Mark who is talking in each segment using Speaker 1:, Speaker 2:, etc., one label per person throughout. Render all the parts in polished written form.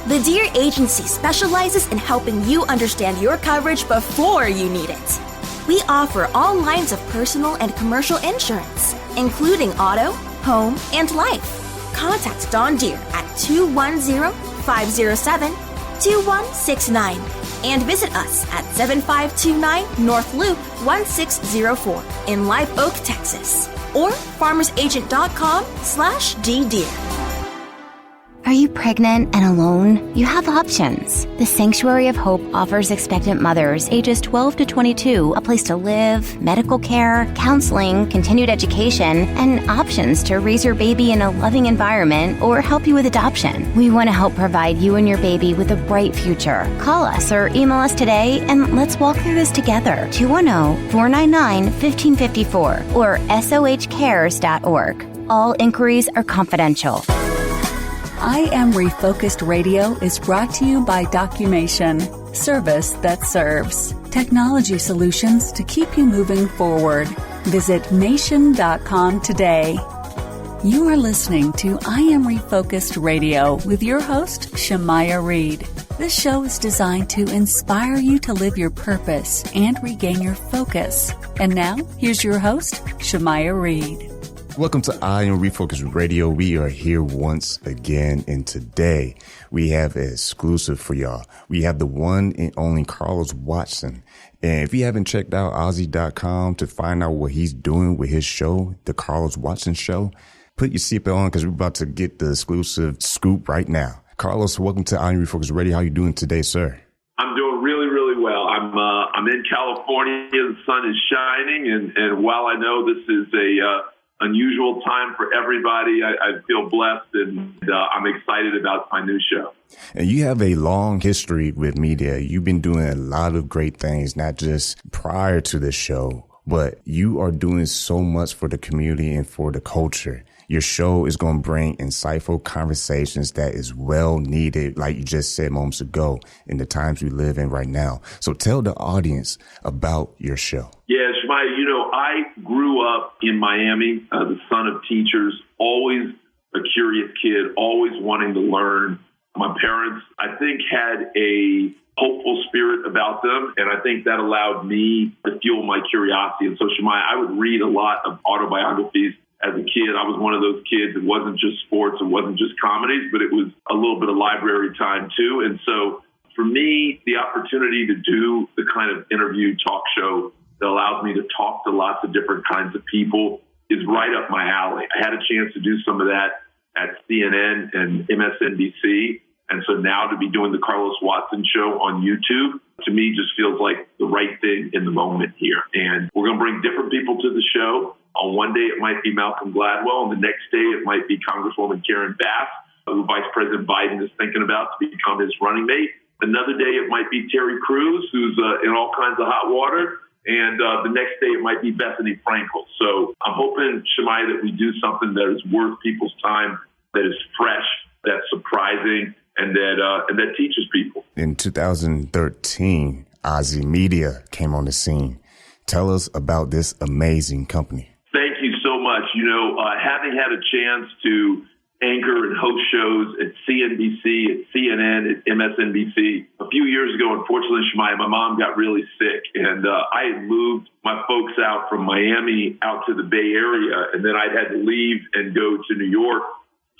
Speaker 1: The Dear Agency specializes in helping you understand your coverage before you need it. We offer all lines of personal and commercial insurance, including auto, home, and life. Contact Dawn Dear at 210-507-2169 and visit us at 7529 North Loop 1604 in Live Oak, Texas, or farmersagent.com/ddear.
Speaker 2: Are you pregnant and alone? You have options. The Sanctuary of Hope offers expectant mothers ages 12 to 22 a place to live, medical care, counseling, continued education, and options to raise your baby in a loving environment or help you with adoption. We want to help provide you and your baby with a bright future. Call us or email us today and let's walk through this together. 210-499-1554 or sohcares.org. All inquiries are confidential.
Speaker 3: I Am Refocused Radio is brought to you by Documation, service that serves. Technology solutions to keep you moving forward. Visit nation.com today. You are listening to I Am Refocused Radio with your host, Shemaya Reed. This show is designed to inspire you to live your purpose and regain your focus. And now, here's your host, Shemaya Reed.
Speaker 4: Welcome to I Am Refocused Radio. We are here once again, and today we have an exclusive for y'all. We have the one and only Carlos Watson. And if you haven't checked out OZY.com to find out what he's doing with his show, The Carlos Watson Show, put your seatbelt on because we're about to get the exclusive scoop right now. Carlos, welcome to I Am Refocused Radio. How are you doing today, sir?
Speaker 5: I'm doing really, really well. I'm in California. The sun is shining, and while I know this is a unusual time for everybody, I feel blessed, and I'm excited about my new show.
Speaker 4: And you have a long history with media. You've been doing a lot of great things, not just prior to this show, but you are doing so much for the community and for the culture. Your show is going to bring insightful conversations that is well needed, like you just said moments ago, in the times we live in right now. So tell the audience about your show.
Speaker 5: Yeah, Shemaya, I grew up in Miami, the son of teachers, always a curious kid, always wanting to learn. My parents, I think, had a hopeful spirit about them, and I think that allowed me to fuel my curiosity. And so, Shemaya, I would read a lot of autobiographies. As a kid, I was one of those kids. It wasn't just sports, it wasn't just comedies, but it was a little bit of library time too. And so for me, the opportunity to do the kind of interview talk show that allows me to talk to lots of different kinds of people is right up my alley. I had a chance to do some of that at CNN and MSNBC. And so now to be doing the Carlos Watson Show on YouTube, to me, just feels like the right thing in the moment here. And we're going to bring different people to the show. On one day, it might be Malcolm Gladwell. And the next day, it might be Congresswoman Karen Bass, who Vice President Biden is thinking about to become his running mate. Another day, it might be Terry Crews, who's in all kinds of hot water. And the next day, it might be Bethenny Frankel. So I'm hoping, Shemaya, that we do something that is worth people's time, that is fresh, that's surprising, and that teaches people.
Speaker 4: In 2013, OZY Media came on the scene. Tell us about this amazing company.
Speaker 5: Thank you so much. Having had a chance to anchor and host shows at CNBC, at CNN, at MSNBC. A few years ago, unfortunately, Shemaya, my mom got really sick, and I had moved my folks out from Miami out to the Bay Area, and then I had to leave and go to New York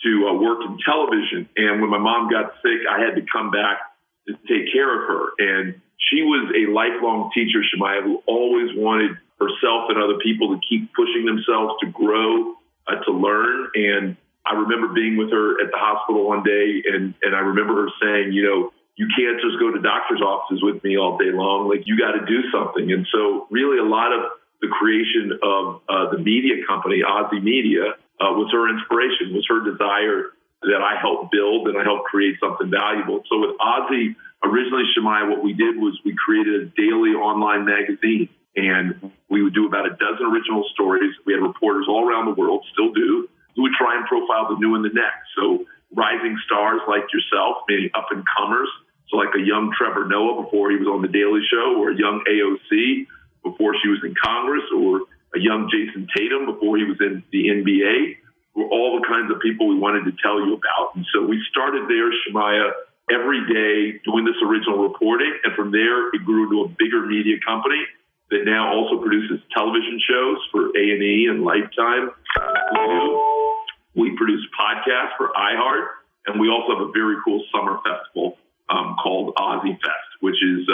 Speaker 5: to work in television. And when my mom got sick, I had to come back to take care of her. And she was a lifelong teacher, Shemaya, who always wanted herself and other people to keep pushing themselves to grow, to learn. And I remember being with her at the hospital one day, and I remember her saying, you can't just go to doctor's offices with me all day long. Like, you got to do something. And so really a lot of the creation of the media company, OZY Media, was her inspiration, was her desire that I helped build and I helped create something valuable. So with OZY, originally, Shemaya, what we did was we created a daily online magazine, and we would do about a dozen original stories. We had reporters all around the world, still do, who would try and profile the new and the next. So rising stars like yourself, meaning up-and-comers, so like a young Trevor Noah before he was on The Daily Show, or a young AOC before she was in Congress, or a young Jason Tatum before he was in the NBA, were all the kinds of people we wanted to tell you about. And so we started there, Shemaya, every day doing this original reporting. And from there, it grew into a bigger media company that now also produces television shows for A&E and Lifetime. We produce podcasts for iHeart, and we also have a very cool summer festival called OZY Fest, which is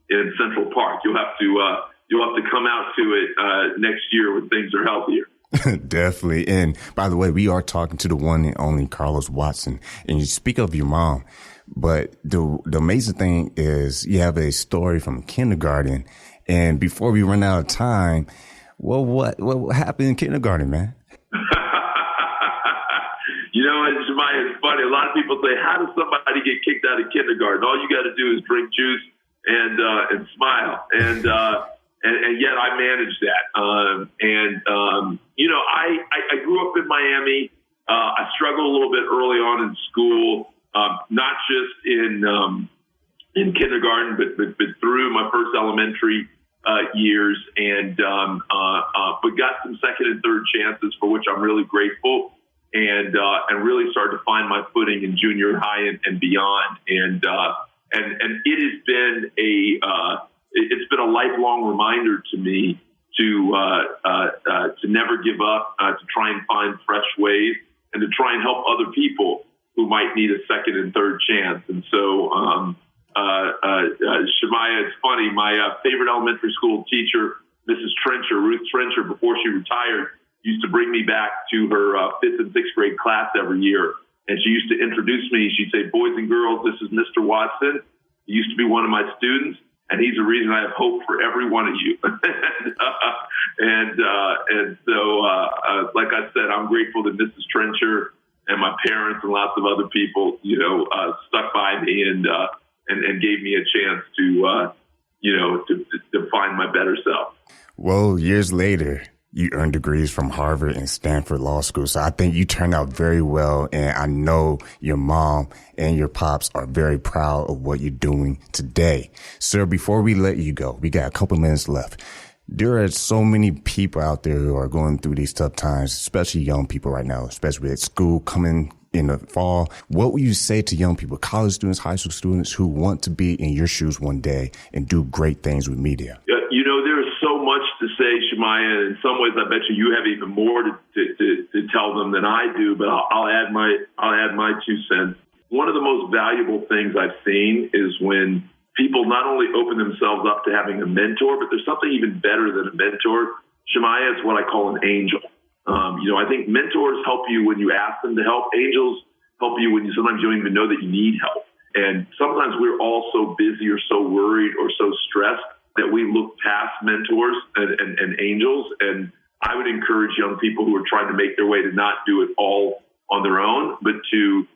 Speaker 5: in Central Park. You'll have to come out to it next year when things are healthier.
Speaker 4: Definitely. And by the way, we are talking to the one and only Carlos Watson. And you speak of your mom, but the amazing thing is you have a story from kindergarten. And before we run out of time, well, what happened in kindergarten, man?
Speaker 5: Shemaya, it's funny. A lot of people say, how does somebody get kicked out of kindergarten? All you got to do is drink juice and smile. And yet I managed that. I grew up in Miami. I struggled a little bit early on in school, not just in kindergarten, but through my first elementary years, and but got some second and third chances for which I'm really grateful, and really started to find my footing in junior high and beyond, and it has been it's been a lifelong reminder to me to never give up, to try and find fresh ways, and to try and help other people who might need a second and third chance. And so, Shemaya, it's funny, my favorite elementary school teacher, Mrs. Trencher, Ruth Trencher, before she retired, used to bring me back to her 5th and 6th grade class every year. And she used to introduce me. She'd say, "Boys and girls, this is Mr. Watson. He used to be one of my students, and he's the reason I have hope for every one of you." And so, like I said, I'm grateful that Mrs. Trencher and my parents and lots of other people, stuck by me and gave me a chance to find my better self.
Speaker 4: Well, years later, you earned degrees from Harvard and Stanford Law School. So I think you turned out very well. And I know your mom and your pops are very proud of what you're doing today. Sir, before we let you go, we got a couple minutes left. There are so many people out there who are going through these tough times, especially young people right now, especially at school coming in the fall. What would you say to young people, college students, high school students who want to be in your shoes one day and do great things with media?
Speaker 5: Yeah, there is so much to say, Shemaya. In some ways, I bet you have even more to tell them than I do. But I'll add my 2 cents. One of the most valuable things I've seen is when people not only open themselves up to having a mentor, but there's something even better than a mentor. Shemaya is what I call an angel. I think mentors help you when you ask them to help. Angels help you when sometimes you don't even know that you need help. And sometimes we're all so busy or so worried or so stressed that we look past mentors and angels. And I would encourage young people who are trying to make their way to not do it all on their own, but to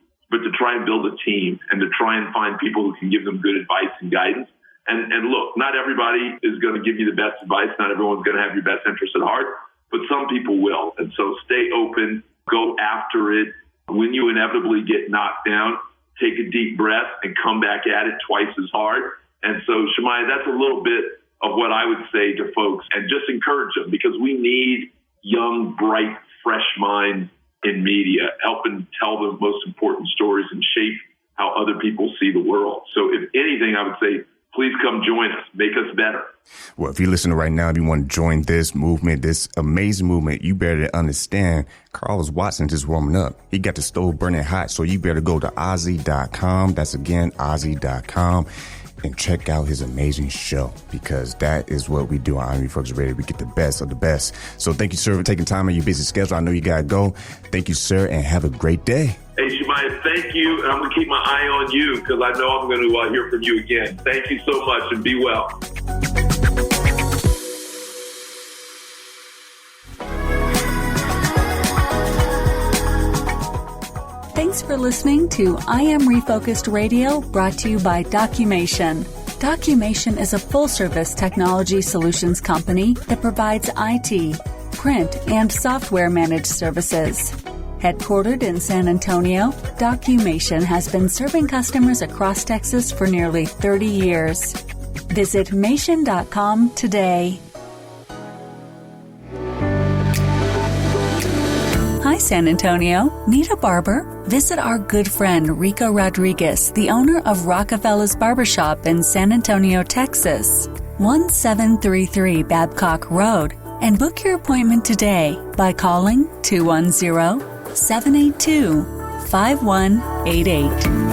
Speaker 5: try and build a team and to try and find people who can give them good advice and guidance. And look, not everybody is going to give you the best advice. Not everyone's going to have your best interest at heart, but some people will. And so stay open, go after it. When you inevitably get knocked down, take a deep breath and come back at it twice as hard. And so, Shemaya, that's a little bit of what I would say to folks, and just encourage them, because we need young, bright, fresh minds in media, helping tell the most important stories and shape how other people see the world. So if anything, I would say, please come join us. Make us better.
Speaker 4: Well, if you're listening right now, if you want to join this movement, this amazing movement, you better understand Carlos Watson just warming up. He got the stove burning hot. So you better go to OZY.com. That's again, OZY.com. And check out his amazing show, because that is what we do on I Am Refocused Radio. We get the best of the best. So thank you, sir, for taking time on your busy schedule. I know you got to go. Thank you, sir, and have a great day.
Speaker 5: Hey, Shemaya, thank you. And I'm going to keep my eye on you, because I know I'm going to hear from you again. Thank you so much, and be well.
Speaker 3: Thanks for listening to I Am Refocused Radio, brought to you by Documation. Documation is a full-service technology solutions company that provides IT, print, and software managed services. Headquartered in San Antonio, Documation has been serving customers across Texas for nearly 30 years. Visit Mation.com today. Hi, San Antonio. Need a barber? Visit our good friend Rico Rodriguez, the owner of Rockefeller's Barbershop in San Antonio, Texas, 1733 Babcock Road, and book your appointment today by calling 210-782-5188.